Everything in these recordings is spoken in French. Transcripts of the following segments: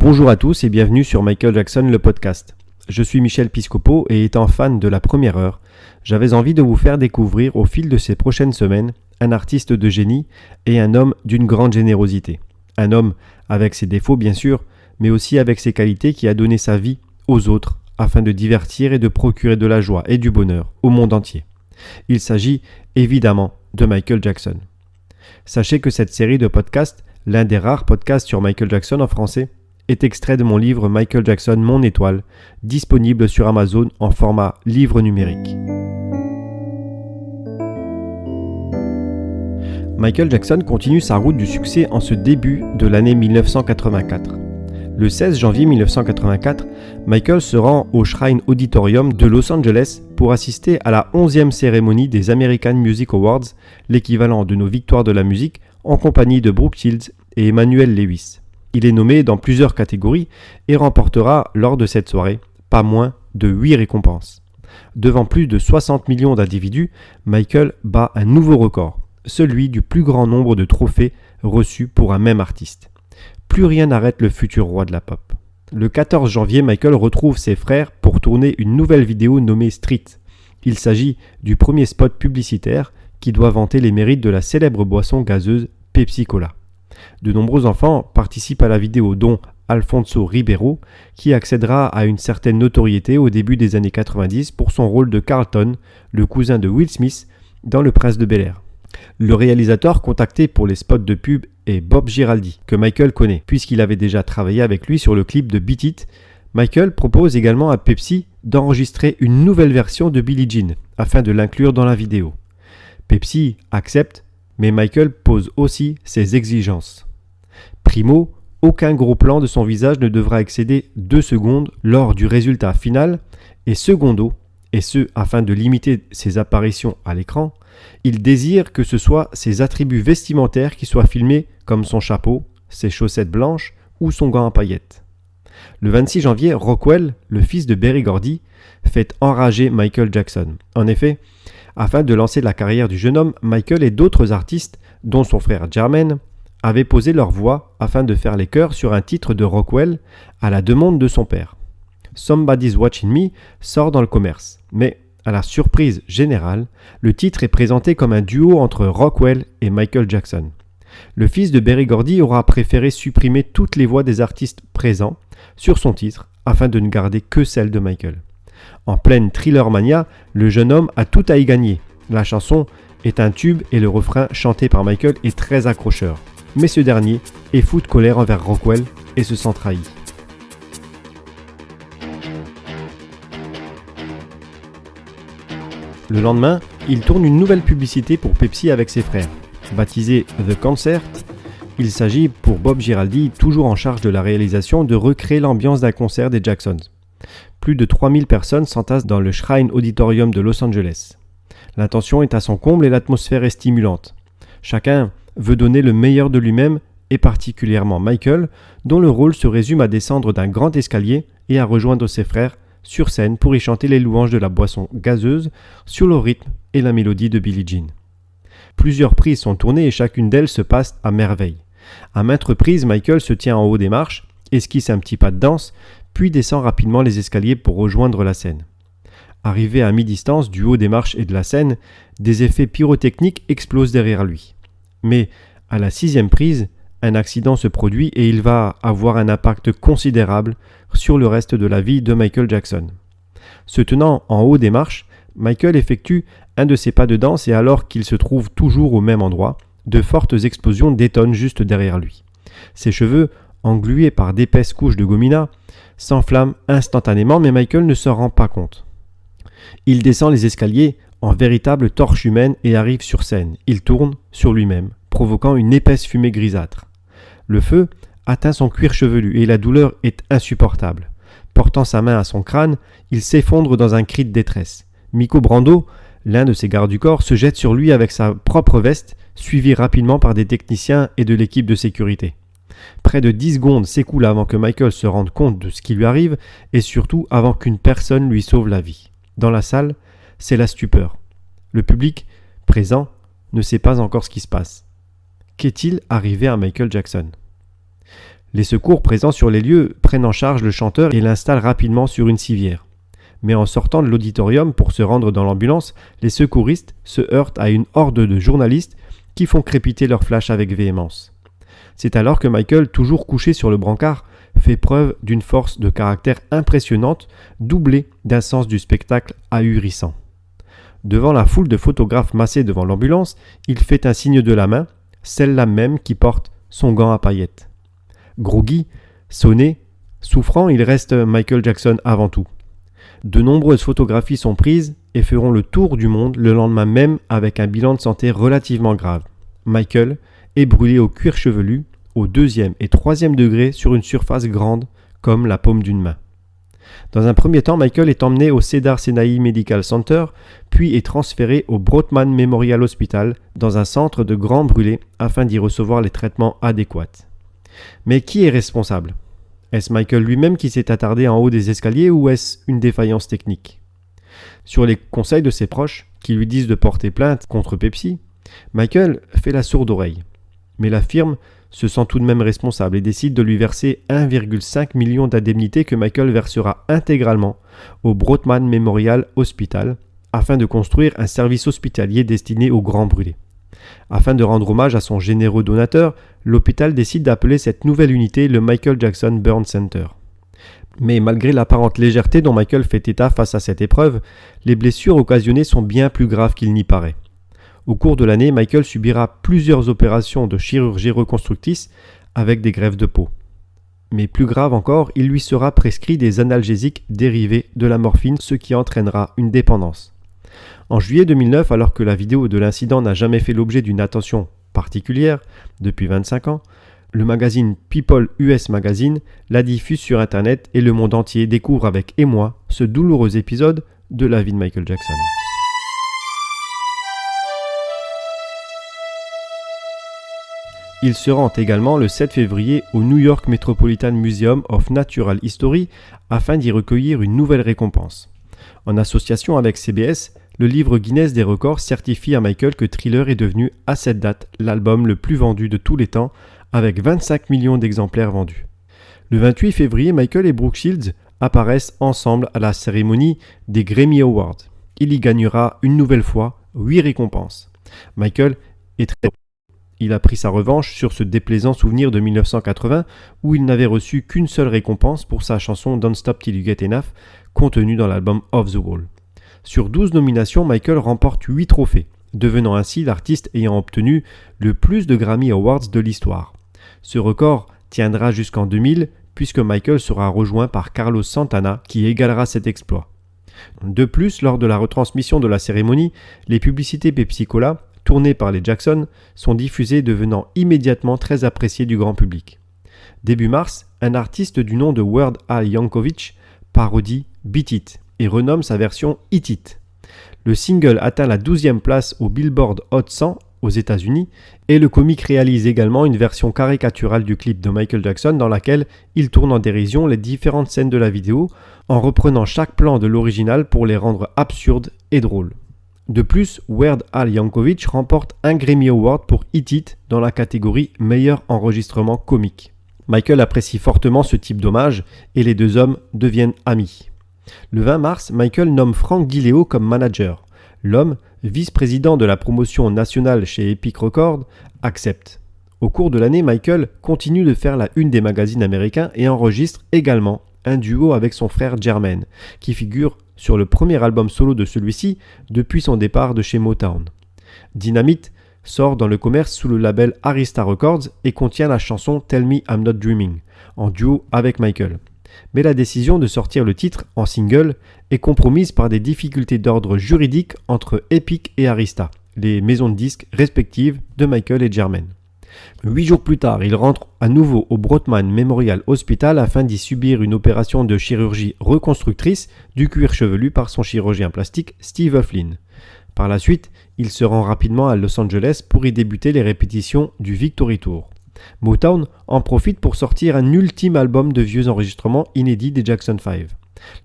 Bonjour à tous et bienvenue sur Michael Jackson le podcast. Je suis Michel Piscopo et étant fan de la première heure, j'avais envie de vous faire découvrir au fil de ces prochaines semaines un artiste de génie et un homme d'une grande générosité. Un homme avec ses défauts bien sûr, mais aussi avec ses qualités qui a donné sa vie aux autres afin de divertir et de procurer de la joie et du bonheur au monde entier. Il s'agit évidemment de Michael Jackson. Sachez que cette série de podcasts, l'un des rares podcasts sur Michael Jackson en français, est extrait de mon livre Michael Jackson, mon étoile, disponible sur Amazon en format livre numérique. Michael Jackson continue sa route du succès en ce début de l'année 1984. Le 16 janvier 1984, Michael se rend au Shrine Auditorium de Los Angeles pour assister à la 11e cérémonie des American Music Awards, l'équivalent de nos victoires de la musique, en compagnie de Brooke Shields et Emmanuel Lewis. Il est nommé dans plusieurs catégories et remportera lors de cette soirée pas moins de 8 récompenses. Devant plus de 60 millions d'individus, Michael bat un nouveau record, celui du plus grand nombre de trophées reçus pour un même artiste. Plus rien n'arrête le futur roi de la pop. Le 14 janvier, Michael retrouve ses frères pour tourner une nouvelle vidéo nommée Street. Il s'agit du premier spot publicitaire qui doit vanter les mérites de la célèbre boisson gazeuse Pepsi Cola. De nombreux enfants participent à la vidéo, dont Alfonso Ribeiro, qui accédera à une certaine notoriété au début des années 90 pour son rôle de Carlton, le cousin de Will Smith, dans Le Prince de Bel-Air. Le réalisateur contacté pour les spots de pub est Bob Giraldi, que Michael connaît, puisqu'il avait déjà travaillé avec lui sur le clip de Beat It. Michael propose également à Pepsi d'enregistrer une nouvelle version de Billie Jean, afin de l'inclure dans la vidéo. Pepsi accepte, mais Michael pose aussi ses exigences. Primo, aucun gros plan de son visage ne devra excéder 2 secondes lors du résultat final, et secondo, et ce afin de limiter ses apparitions à l'écran, il désire que ce soit ses attributs vestimentaires qui soient filmés comme son chapeau, ses chaussettes blanches ou son gant à paillettes. Le 26 janvier, Rockwell, le fils de Berry Gordy, fait enrager Michael Jackson. En effet, afin de lancer la carrière du jeune homme, Michael et d'autres artistes, dont son frère Jermaine, avaient posé leur voix afin de faire les chœurs sur un titre de Rockwell à la demande de son père. Somebody's Watching Me sort dans le commerce, mais à la surprise générale, le titre est présenté comme un duo entre Rockwell et Michael Jackson. Le fils de Berry Gordy aura préféré supprimer toutes les voix des artistes présents sur son titre afin de ne garder que celle de Michael. En pleine Thriller Mania, le jeune homme a tout à y gagner. La chanson est un tube et le refrain chanté par Michael est très accrocheur. Mais ce dernier est fou de colère envers Rockwell et se sent trahi. Le lendemain, il tourne une nouvelle publicité pour Pepsi avec ses frères. Baptisée The Concert, il s'agit pour Bob Giraldi, toujours en charge de la réalisation, de recréer l'ambiance d'un concert des Jacksons. Plus de 3000 personnes s'entassent dans le Shrine Auditorium de Los Angeles. L'intention est à son comble et l'atmosphère est stimulante. Chacun veut donner le meilleur de lui-même, et particulièrement Michael, dont le rôle se résume à descendre d'un grand escalier et à rejoindre ses frères sur scène pour y chanter les louanges de la boisson gazeuse sur le rythme et la mélodie de Billie Jean. Plusieurs prises sont tournées et chacune d'elles se passe à merveille. À maintes reprises, Michael se tient en haut des marches, esquisse un petit pas de danse, puis descend rapidement les escaliers pour rejoindre la scène. Arrivé à mi-distance du haut des marches et de la scène, des effets pyrotechniques explosent derrière lui. Mais à la 6e prise, un accident se produit et il va avoir un impact considérable sur le reste de la vie de Michael Jackson. Se tenant en haut des marches, Michael effectue un de ses pas de danse et alors qu'il se trouve toujours au même endroit, de fortes explosions détonnent juste derrière lui. Ses cheveux, englués par d'épaisses couches de gomina, s'enflamment instantanément mais Michael ne s'en rend pas compte. Il descend les escaliers en véritable torche humaine et arrive sur scène. Il tourne sur lui-même, provoquant une épaisse fumée grisâtre. Le feu atteint son cuir chevelu et la douleur est insupportable. Portant sa main à son crâne, il s'effondre dans un cri de détresse. Miko Brando, l'un de ses gardes du corps, se jette sur lui avec sa propre veste, suivi rapidement par des techniciens et de l'équipe de sécurité. Près de 10 secondes s'écoulent avant que Michael se rende compte de ce qui lui arrive et surtout avant qu'une personne lui sauve la vie. Dans la salle, c'est la stupeur. Le public, présent, ne sait pas encore ce qui se passe. Qu'est-il arrivé à Michael Jackson ? Les secours présents sur les lieux prennent en charge le chanteur et l'installent rapidement sur une civière. Mais en sortant de l'auditorium pour se rendre dans l'ambulance, les secouristes se heurtent à une horde de journalistes qui font crépiter leurs flashs avec véhémence. C'est alors que Michael, toujours couché sur le brancard, fait preuve d'une force de caractère impressionnante, doublée d'un sens du spectacle ahurissant. Devant la foule de photographes massés devant l'ambulance, il fait un signe de la main, celle-là même qui porte son gant à paillettes. Groggy, sonné, souffrant, il reste Michael Jackson avant tout. De nombreuses photographies sont prises et feront le tour du monde le lendemain même avec un bilan de santé relativement grave. Michael est brûlé au cuir chevelu, au 2e et 3e degré sur une surface grande comme la paume d'une main. Dans un premier temps, Michael est emmené au Cedar Sinai Medical Center, puis est transféré au Broadman Memorial Hospital dans un centre de grands brûlés afin d'y recevoir les traitements adéquats. Mais qui est responsable ? Est-ce Michael lui-même qui s'est attardé en haut des escaliers ou est-ce une défaillance technique ? Sur les conseils de ses proches, qui lui disent de porter plainte contre Pepsi, Michael fait la sourde oreille. Mais la firme se sent tout de même responsable et décide de lui verser 1,5 million d'indemnités que Michael versera intégralement au Broadman Memorial Hospital afin de construire un service hospitalier destiné aux grands brûlés. Afin de rendre hommage à son généreux donateur, l'hôpital décide d'appeler cette nouvelle unité le Michael Jackson Burn Center. Mais malgré l'apparente légèreté dont Michael fait état face à cette épreuve, les blessures occasionnées sont bien plus graves qu'il n'y paraît. Au cours de l'année, Michael subira plusieurs opérations de chirurgie reconstructrice avec des greffes de peau. Mais plus grave encore, il lui sera prescrit des analgésiques dérivés de la morphine, ce qui entraînera une dépendance. En juillet 2009, alors que la vidéo de l'incident n'a jamais fait l'objet d'une attention particulière depuis 25 ans, le magazine People US Magazine la diffuse sur Internet et le monde entier découvre avec émoi ce douloureux épisode de la vie de Michael Jackson. Il se rend également le 7 février au New York Metropolitan Museum of Natural History afin d'y recueillir une nouvelle récompense. En association avec CBS, le livre Guinness des records certifie à Michael que Thriller est devenu, à cette date, l'album le plus vendu de tous les temps, avec 25 millions d'exemplaires vendus. Le 28 février, Michael et Brooke Shields apparaissent ensemble à la cérémonie des Grammy Awards. Il y gagnera une nouvelle fois 8 récompenses. Michael est très heureux. Il a pris sa revanche sur ce déplaisant souvenir de 1980 où il n'avait reçu qu'une seule récompense pour sa chanson Don't Stop Till You Get Enough, contenue dans l'album Off the Wall. Sur 12 nominations, Michael remporte 8 trophées, devenant ainsi l'artiste ayant obtenu le plus de Grammy Awards de l'histoire. Ce record tiendra jusqu'en 2000 puisque Michael sera rejoint par Carlos Santana qui égalera cet exploit. De plus, lors de la retransmission de la cérémonie, les publicités Pepsi Cola tournées par les Jackson, sont diffusées devenant immédiatement très appréciées du grand public. Début mars, un artiste du nom de Weird Al Yankovic parodie Beat It et renomme sa version Hit It. Le single atteint la 12e place au Billboard Hot 100 aux États-Unis et le comique réalise également une version caricaturale du clip de Michael Jackson dans laquelle il tourne en dérision les différentes scènes de la vidéo en reprenant chaque plan de l'original pour les rendre absurdes et drôles. De plus, Weird Al Yankovic remporte un Grammy Award pour Hit It dans la catégorie meilleur enregistrement comique. Michael apprécie fortement ce type d'hommage et les deux hommes deviennent amis. Le 20 mars, Michael nomme Frank Gileo comme manager. L'homme, vice-président de la promotion nationale chez Epic Records, accepte. Au cours de l'année, Michael continue de faire la une des magazines américains et enregistre également un duo avec son frère Jermaine, qui figure sur le premier album solo de celui-ci depuis son départ de chez Motown. Dynamite sort dans le commerce sous le label Arista Records et contient la chanson Tell Me I'm Not Dreaming, en duo avec Michael. Mais la décision de sortir le titre en single est compromise par des difficultés d'ordre juridique entre Epic et Arista, les maisons de disques respectives de Michael et Jermaine. 8 jours plus tard, il rentre à nouveau au Broadman Memorial Hospital afin d'y subir une opération de chirurgie reconstructrice du cuir chevelu par son chirurgien plastique Steve O'Flynn. Par la suite, il se rend rapidement à Los Angeles pour y débuter les répétitions du Victory Tour. Motown en profite pour sortir un ultime album de vieux enregistrements inédits des Jackson 5.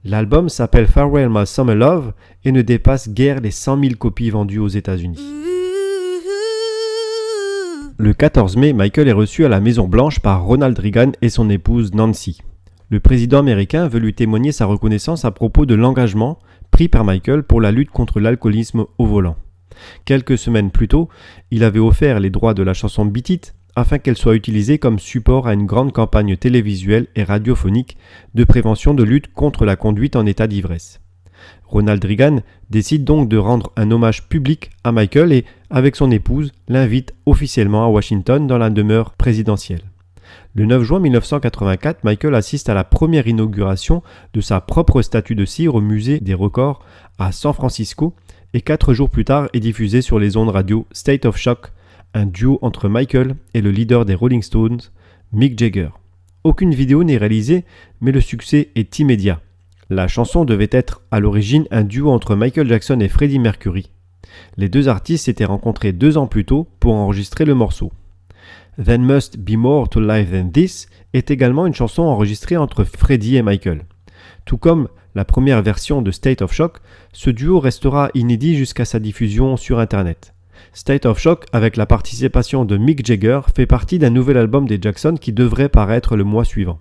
L'album s'appelle Farewell My Summer Love et ne dépasse guère les 100 000 copies vendues aux États-Unis. Le 14 mai, Michael est reçu à la Maison Blanche par Ronald Reagan et son épouse Nancy. Le président américain veut lui témoigner sa reconnaissance à propos de l'engagement pris par Michael pour la lutte contre l'alcoolisme au volant. Quelques semaines plus tôt, il avait offert les droits de la chanson Beat It afin qu'elle soit utilisée comme support à une grande campagne télévisuelle et radiophonique de prévention de lutte contre la conduite en état d'ivresse. Ronald Reagan décide donc de rendre un hommage public à Michael et, avec son épouse, l'invite officiellement à Washington dans la demeure présidentielle. Le 9 juin 1984, Michael assiste à la première inauguration de sa propre statue de cire au musée des records à San Francisco et 4 jours plus tard est diffusé sur les ondes radio State of Shock, un duo entre Michael et le leader des Rolling Stones, Mick Jagger. Aucune vidéo n'est réalisée, mais le succès est immédiat. La chanson devait être à l'origine un duo entre Michael Jackson et Freddie Mercury. Les deux artistes s'étaient rencontrés 2 ans plus tôt pour enregistrer le morceau. There Must Be More to Life Than This est également une chanson enregistrée entre Freddie et Michael. Tout comme la première version de State of Shock, ce duo restera inédit jusqu'à sa diffusion sur Internet. State of Shock, avec la participation de Mick Jagger, fait partie d'un nouvel album des Jackson qui devrait paraître le mois suivant.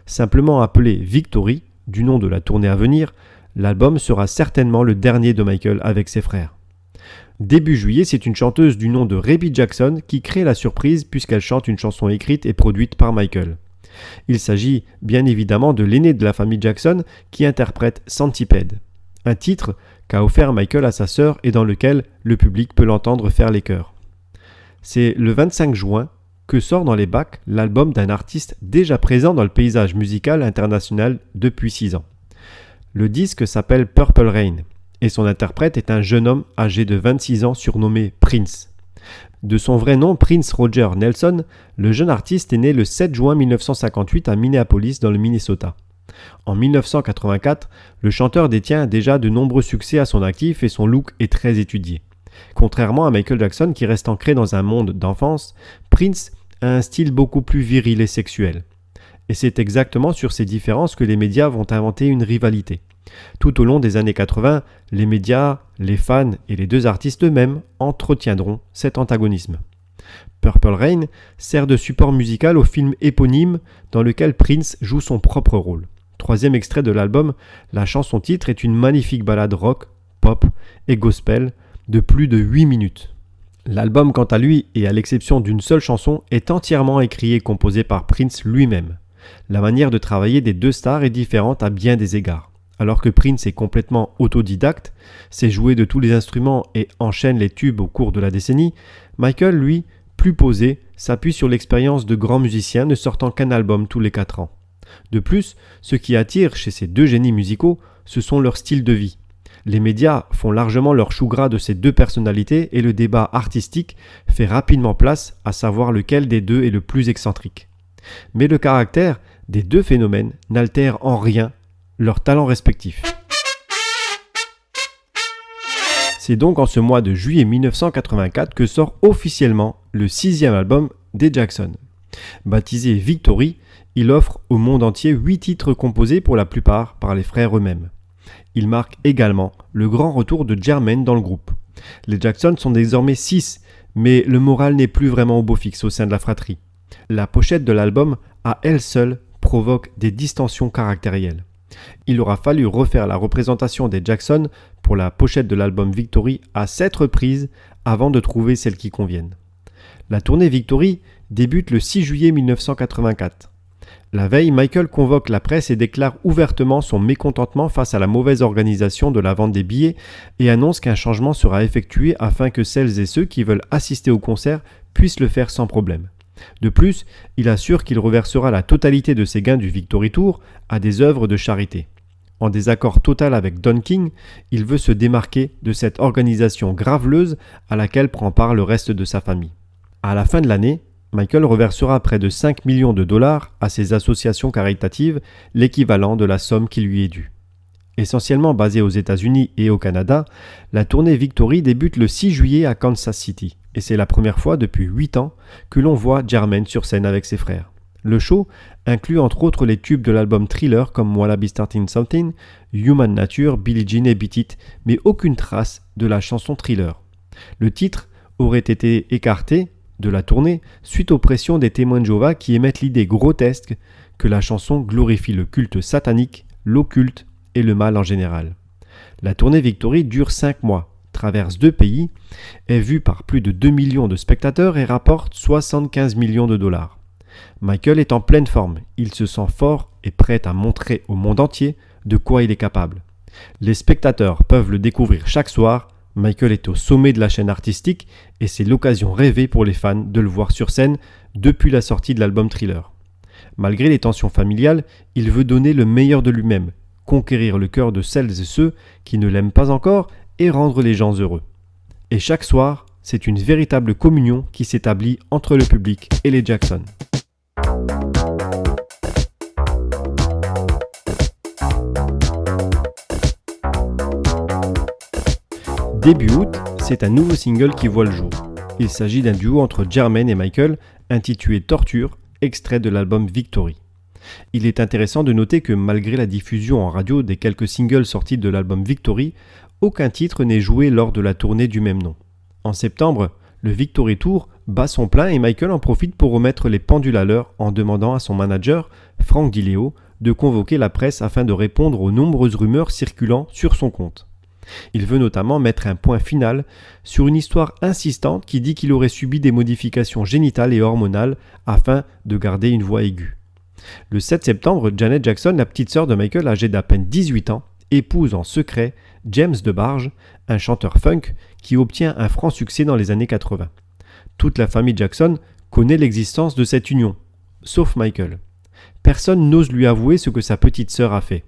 Simplement appelé Victory, du nom de la tournée à venir, l'album sera certainement le dernier de Michael avec ses frères. Début juillet, c'est une chanteuse du nom de Rebbie Jackson qui crée la surprise puisqu'elle chante une chanson écrite et produite par Michael. Il s'agit bien évidemment de l'aîné de la famille Jackson qui interprète Centipede, un titre qu'a offert Michael à sa sœur et dans lequel le public peut l'entendre faire les chœurs. C'est le 25 juin que sort dans les bacs l'album d'un artiste déjà présent dans le paysage musical international depuis 6 ans. Le disque s'appelle Purple Rain et son interprète est un jeune homme âgé de 26 ans surnommé Prince. De son vrai nom Prince Roger Nelson, le jeune artiste est né le 7 juin 1958 à Minneapolis dans le Minnesota. En 1984, le chanteur détient déjà de nombreux succès à son actif et son look est très étudié. Contrairement à Michael Jackson qui reste ancré dans un monde d'enfance, Prince a un style beaucoup plus viril et sexuel. Et c'est exactement sur ces différences que les médias vont inventer une rivalité. Tout au long des années 80, les médias, les fans et les deux artistes eux-mêmes entretiendront cet antagonisme. Purple Rain sert de support musical au film éponyme dans lequel Prince joue son propre rôle. 3e extrait de l'album, la chanson titre est une magnifique ballade rock, pop et gospel de plus de 8 minutes. L'album quant à lui, et à l'exception d'une seule chanson, est entièrement écrit et composé par Prince lui-même. La manière de travailler des deux stars est différente à bien des égards. Alors que Prince est complètement autodidacte, sait jouer de tous les instruments et enchaîne les tubes au cours de la décennie, Michael, lui, plus posé, s'appuie sur l'expérience de grands musiciens ne sortant qu'un album tous les 4 ans. De plus, ce qui attire chez ces deux génies musicaux, ce sont leurs styles de vie. Les médias font largement leur chou gras de ces deux personnalités et le débat artistique fait rapidement place à savoir lequel des deux est le plus excentrique. Mais le caractère des deux phénomènes n'altère en rien leurs talents respectifs. C'est donc en ce mois de juillet 1984 que sort officiellement le 6e album des Jackson. Baptisé Victory, il offre au monde entier 8 titres composés pour la plupart par les frères eux-mêmes. Il marque également le grand retour de Jermaine dans le groupe. Les Jackson sont désormais 6, mais le moral n'est plus vraiment au beau fixe au sein de la fratrie. La pochette de l'album, à elle seule, provoque des distensions caractérielles. Il aura fallu refaire la représentation des Jackson pour la pochette de l'album Victory à 7 reprises avant de trouver celle qui convienne. La tournée Victory débute le 6 juillet 1984. La veille, Michael convoque la presse et déclare ouvertement son mécontentement face à la mauvaise organisation de la vente des billets et annonce qu'un changement sera effectué afin que celles et ceux qui veulent assister au concert puissent le faire sans problème. De plus, il assure qu'il reversera la totalité de ses gains du Victory Tour à des œuvres de charité. En désaccord total avec Don King, il veut se démarquer de cette organisation graveleuse à laquelle prend part le reste de sa famille. À la fin de l'année, Michael reversera près de 5 millions de dollars à ses associations caritatives, l'équivalent de la somme qui lui est due. Essentiellement basée aux États-Unis et au Canada, la tournée Victory débute le 6 juillet à Kansas City, et c'est la première fois depuis 8 ans que l'on voit Jermaine sur scène avec ses frères. Le show inclut entre autres les tubes de l'album Thriller comme Wanna Be Starting Something, Human Nature, Billie Jean et Beat It, mais aucune trace de la chanson Thriller. Le titre aurait été écarté de la tournée suite aux pressions des témoins de Jéhovah qui émettent l'idée grotesque que la chanson glorifie le culte satanique, l'occulte et le mal en général. La tournée Victory dure 5 mois, traverse 2 pays, est vue par plus de 2 millions de spectateurs et rapporte 75 millions de dollars. Michael est en pleine forme, il se sent fort et prêt à montrer au monde entier de quoi il est capable. Les spectateurs peuvent le découvrir chaque soir. Michael est au sommet de la chaîne artistique et c'est l'occasion rêvée pour les fans de le voir sur scène depuis la sortie de l'album Thriller. Malgré les tensions familiales, il veut donner le meilleur de lui-même, conquérir le cœur de celles et ceux qui ne l'aiment pas encore et rendre les gens heureux. Et chaque soir, c'est une véritable communion qui s'établit entre le public et les Jackson. Début août, c'est un nouveau single qui voit le jour. Il s'agit d'un duo entre Jermaine et Michael, intitulé Torture, extrait de l'album Victory. Il est intéressant de noter que malgré la diffusion en radio des quelques singles sortis de l'album Victory, aucun titre n'est joué lors de la tournée du même nom. En septembre, le Victory Tour bat son plein et Michael en profite pour remettre les pendules à l'heure en demandant à son manager, Frank DiLeo, de convoquer la presse afin de répondre aux nombreuses rumeurs circulant sur son compte. Il veut notamment mettre un point final sur une histoire insistante qui dit qu'il aurait subi des modifications génitales et hormonales afin de garder une voix aiguë. Le 7 septembre, Janet Jackson, la petite sœur de Michael âgée d'à peine 18 ans, épouse en secret James DeBarge, un chanteur funk qui obtient un franc succès dans les années 80. Toute la famille Jackson connaît l'existence de cette union, sauf Michael. Personne n'ose lui avouer ce que sa petite sœur a fait.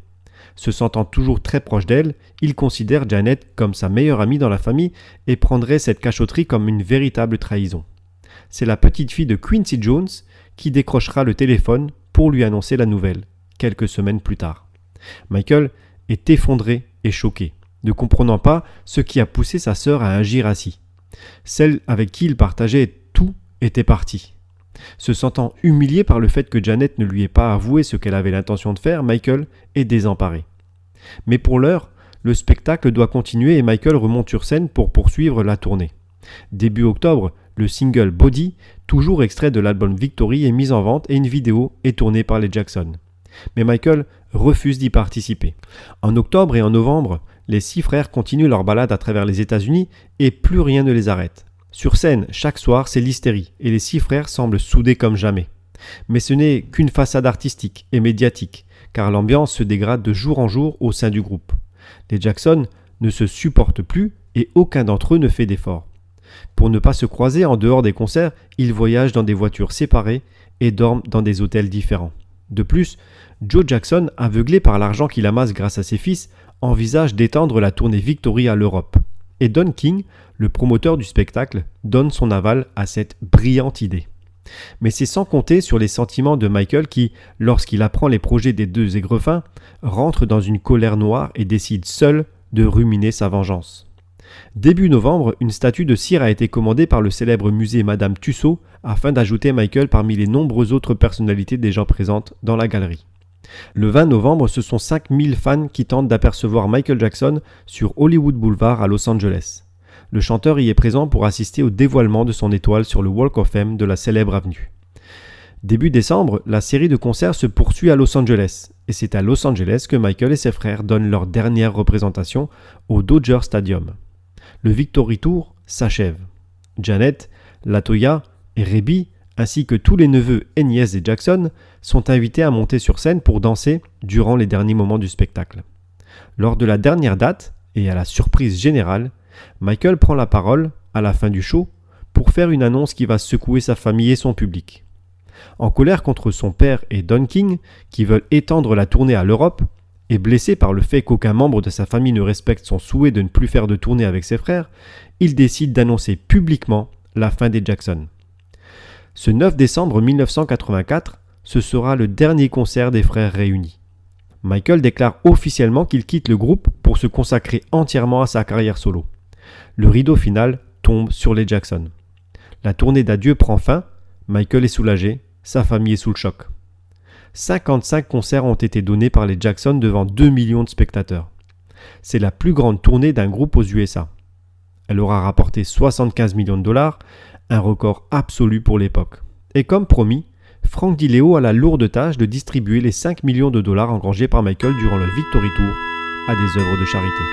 Se sentant toujours très proche d'elle, il considère Janet comme sa meilleure amie dans la famille et prendrait cette cachotterie comme une véritable trahison. C'est la petite fille de Quincy Jones qui décrochera le téléphone pour lui annoncer la nouvelle, quelques semaines plus tard. Michael est effondré et choqué, ne comprenant pas ce qui a poussé sa sœur à agir ainsi. Celle avec qui il partageait tout était partie. Se sentant humilié par le fait que Janet ne lui ait pas avoué ce qu'elle avait l'intention de faire, Michael est désemparé. Mais pour l'heure, le spectacle doit continuer et Michael remonte sur scène pour poursuivre la tournée. Début octobre, le single Body, toujours extrait de l'album Victory, est mis en vente et une vidéo est tournée par les Jackson. Mais Michael refuse d'y participer. En octobre et en novembre, les 6 frères continuent leur balade à travers les États-Unis et plus rien ne les arrête. Sur scène, chaque soir, c'est l'hystérie et les 6 frères semblent soudés comme jamais. Mais ce n'est qu'une façade artistique et médiatique, car l'ambiance se dégrade de jour en jour au sein du groupe. Les Jackson ne se supportent plus et aucun d'entre eux ne fait d'efforts. Pour ne pas se croiser en dehors des concerts, ils voyagent dans des voitures séparées et dorment dans des hôtels différents. De plus, Joe Jackson, aveuglé par l'argent qu'il amasse grâce à ses fils, envisage d'étendre la tournée Victory à l'Europe. Et Don King, le promoteur du spectacle, donne son aval à cette brillante idée. Mais c'est sans compter sur les sentiments de Michael qui, lorsqu'il apprend les projets des deux aigrefins, rentre dans une colère noire et décide seul de ruminer sa vengeance. Début novembre, une statue de cire a été commandée par le célèbre musée Madame Tussauds afin d'ajouter Michael parmi les nombreuses autres personnalités déjà présentes dans la galerie. Le 20 novembre, ce sont 5000 fans qui tentent d'apercevoir Michael Jackson sur Hollywood Boulevard à Los Angeles. Le chanteur y est présent pour assister au dévoilement de son étoile sur le Walk of Fame de la célèbre avenue. Début décembre, la série de concerts se poursuit à Los Angeles, et c'est à Los Angeles que Michael et ses frères donnent leur dernière représentation au Dodger Stadium. Le Victory Tour s'achève. Janet, Latoya et Rebby, ainsi que tous les neveux et nièces des Jackson, sont invités à monter sur scène pour danser durant les derniers moments du spectacle. Lors de la dernière date, et à la surprise générale, Michael prend la parole, à la fin du show, pour faire une annonce qui va secouer sa famille et son public. En colère contre son père et Don King, qui veulent étendre la tournée à l'Europe, et blessé par le fait qu'aucun membre de sa famille ne respecte son souhait de ne plus faire de tournée avec ses frères, il décide d'annoncer publiquement la fin des Jackson. Ce 9 décembre 1984, ce sera le dernier concert des frères réunis. Michael déclare officiellement qu'il quitte le groupe pour se consacrer entièrement à sa carrière solo. Le rideau final tombe sur les Jackson. La tournée d'adieu prend fin, Michael est soulagé, sa famille est sous le choc. 55 concerts ont été donnés par les Jackson devant 2 millions de spectateurs. C'est la plus grande tournée d'un groupe aux USA. Elle aura rapporté 75 millions de dollars, un record absolu pour l'époque. Et comme promis, Frank DiLeo a la lourde tâche de distribuer les 5 millions de dollars engrangés par Michael durant le Victory Tour à des œuvres de charité.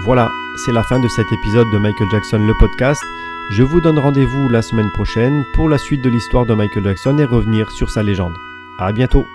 Voilà, c'est la fin de cet épisode de Michael Jackson, le podcast. Je vous donne rendez-vous la semaine prochaine pour la suite de l'histoire de Michael Jackson et revenir sur sa légende. À bientôt!